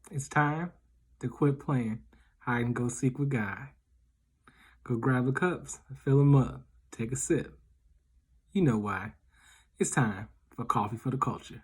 It's time to quit playing hide and go seek with God. Go grab the cups, fill them up, take a sip. You know why. It's time for Coffee for the Culture.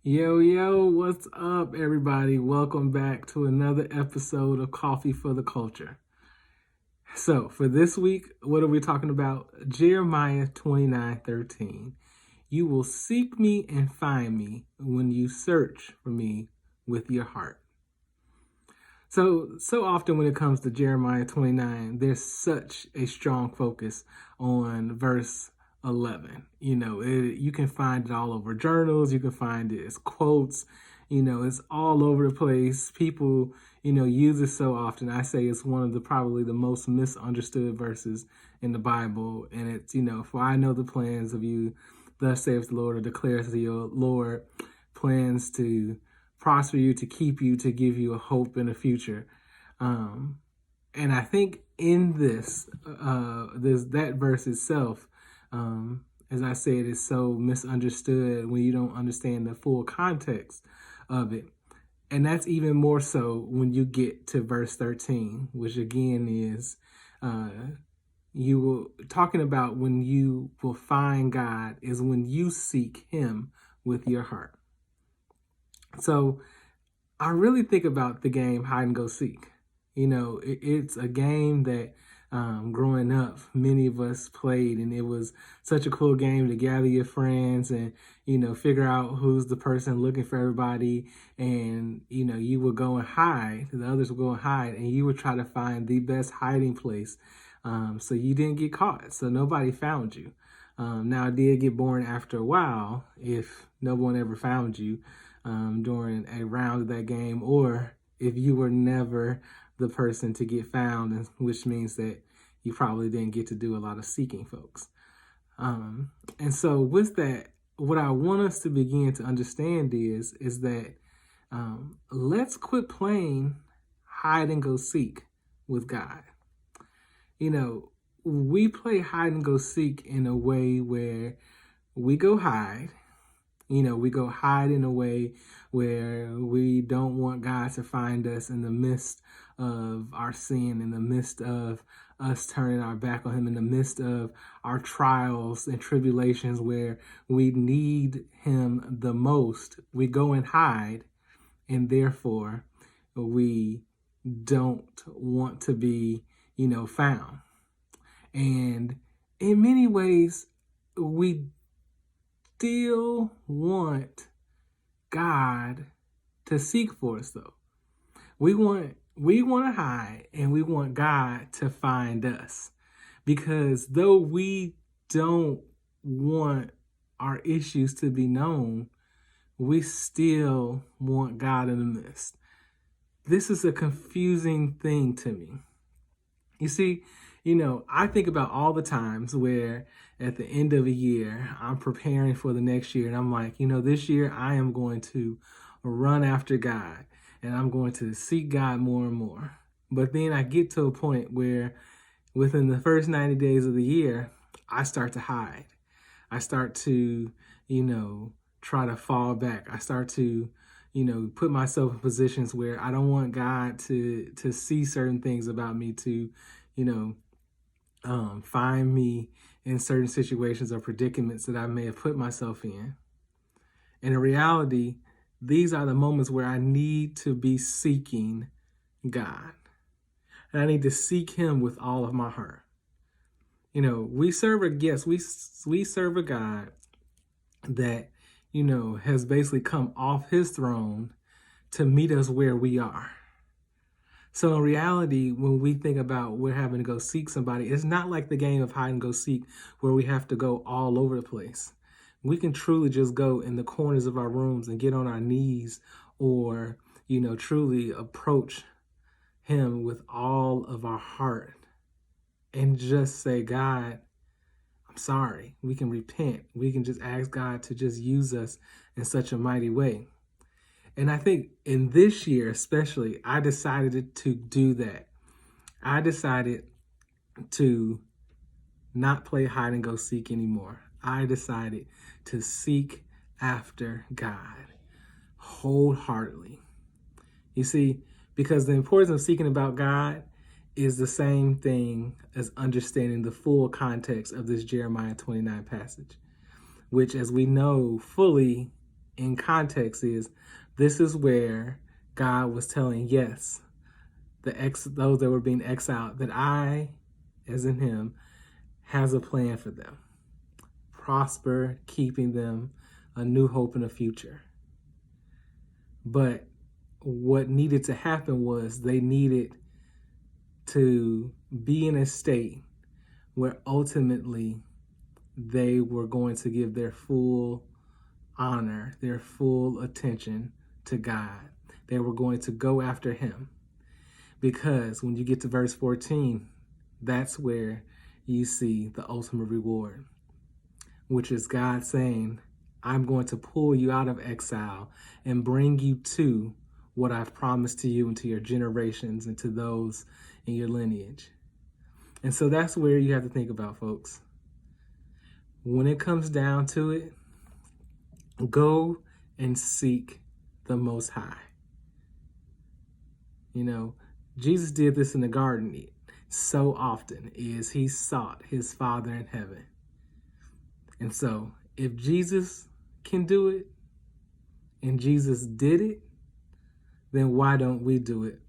Yo, what's up, everybody? Welcome back to another episode of Coffee for the Culture. So, for this week, what are we talking about? Jeremiah 29:13. You will seek me and find me when you search for me with your heart. So often when it comes to Jeremiah 29, there's such a strong focus on verse 11. You can find it all over journals. You can find it as quotes. It's all over the place. People, use it so often. I say it's one of probably the most misunderstood verses in the Bible. And it's, for I know the plans of you, thus saith the Lord, or declares the Lord, plans to prosper you, to keep you, to give you a hope in the future. And I think in that verse itself, as I said, is so misunderstood when you don't understand the full context of it. And that's even more so when you get to verse 13, which again is talking about when you will find God is when you seek him with your heart. So I really think about the game hide and go seek. It's a game that growing up, many of us played, and it was such a cool game to gather your friends and, figure out who's the person looking for everybody. And, you would go and hide, the others would go and hide, and you would try to find the best hiding place so you didn't get caught, so nobody found you. Now, it did get boring after a while if no one ever found you during a round of that game, or if you were never the person to get found, which means that you probably didn't get to do a lot of seeking, folks. And so with that, what I want us to begin to understand is that let's quit playing hide and go seek with God. We play hide and go seek in a way where we go hide. We go hide in a way where we don't want God to find us in the midst of our sin, in the midst of us turning our back on him, in the midst of our trials and tribulations where we need him the most. We go and hide, and therefore we don't want to be, found. And in many ways, we still want God to seek for us, though. We want to hide, and we want God to find us, because though we don't want our issues to be known, we still want God in the midst. This is a confusing thing to me. You see, I think about all the times where at the end of a year, I'm preparing for the next year, and I'm like, this year I am going to run after God, and I'm going to seek God more and more. But then I get to a point where within the first 90 days of the year, I start to hide. I start to, try to fall back. I start to, put myself in positions where I don't want God to see certain things about me, to, find me in certain situations or predicaments that I may have put myself in. And in reality, these are the moments where I need to be seeking God. And I need to seek him with all of my heart. We serve we serve a God that, has basically come off his throne to meet us where we are. So in reality, when we think about we're having to go seek somebody, it's not like the game of hide and go seek where we have to go all over the place. We can truly just go in the corners of our rooms and get on our knees, or, truly approach him with all of our heart and just say, God, I'm sorry. We can repent. We can just ask God to just use us in such a mighty way. And I think in this year, especially, I decided to do that. I decided to not play hide and go seek anymore. I decided to seek after God wholeheartedly. You see, because the importance of seeking about God is the same thing as understanding the full context of this Jeremiah 29 passage, which, as we know fully in context, is this is where God was telling, yes, those that were being exiled, that I, as in him, has a plan for them. Prosper, keeping them a new hope and a future. But what needed to happen was they needed to be in a state where ultimately they were going to give their full honor, their full attention to God. They were going to go after him. Because when you get to verse 14, that's where you see the ultimate reward, which is God saying, I'm going to pull you out of exile and bring you to what I've promised to you and to your generations and to those in your lineage. And so that's where you have to think about, folks. When it comes down to it, go and seek the Most High. Jesus did this in the garden so often, is he sought his Father in heaven. And so if Jesus can do it and Jesus did it, then why don't we do it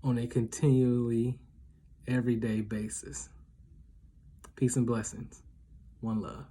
on a continually everyday basis? Peace and blessings. One love.